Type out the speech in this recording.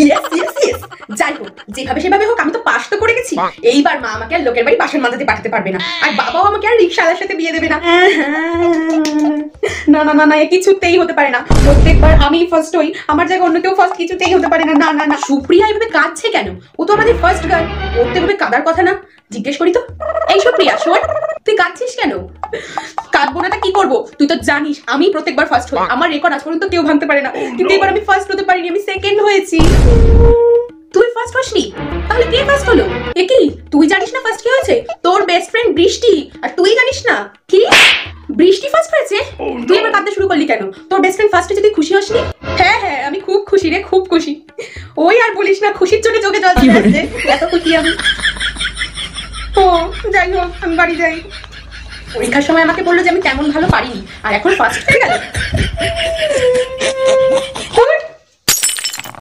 Yes yes yes. যাই হোক, যেভাবে সেভাবে হোক আমি তো পাস তো করে গেছি। এইবার মা আমাকে আর লোকের বাড়ি বাসন মাজাতে পাঠাতে পারবে না, আর বাবাও আমাকে আর রিকশাওয়ালার সাথে বিয়ে দেবে না। না না না না, এ কিছুতেই হতে পারে না। প্রত্যেকবার আমি ফার্স্ট হই, আমার জায়গায় অন্য কেউ ফার্স্ট কিছুতেই হতে পারে না। না না না, সুপ্রিয়া এভাবে কাঁদছে কেন? ও তো আমাদের ফার্স্ট গার্ল, ওর তো এভাবে কাঁদার কথা না। জিজ্ঞেস করি তো। এই সুপ্রিয়া শোন, তুই কাঁদছিস কেন? কাঁদবো না তা কি করবো? তুই তো জানিস আমি প্রত্যেকবার ফার্স্ট হই, আমার রেকর্ড আজ পর্যন্ত কেউ ভাঙতে পারে না। কিন্তু এবার আমি ফার্স্ট হতে পারিনি, আমি সেকেন্ড হয়েছি। তুই ফার্স্ট হসনি? তাহলে কে ফার্স্ট হলো? এ কি, তুই জানিস না ফার্স্ট কি হয়েছে? তোর বেস্ট ফ্রেন্ড বৃষ্টি, আর তুই জানিস না? কি, বৃষ্টি ফার্স্ট হয়েছে? তুই এবার কাঁদতে শুরু করলি কেন? তোর বেস্ট ফ্রেন্ড ফার্স্টে যদি খুশি হসনি? হ্যাঁ হ্যাঁ, আমি খুব খুশি রে, খুব খুশি। ওই আর বলিস না, খুশির চোখে চোখে জল চলে আসছে, এত খুশি আমি। ও যাই হোক, আমি বাড়ি যাই। পরীক্ষার সময় আমাকে বললো যে আমি তেমন ভালো পারিনি, আর এখন ফার্স্ট হয়ে গেল।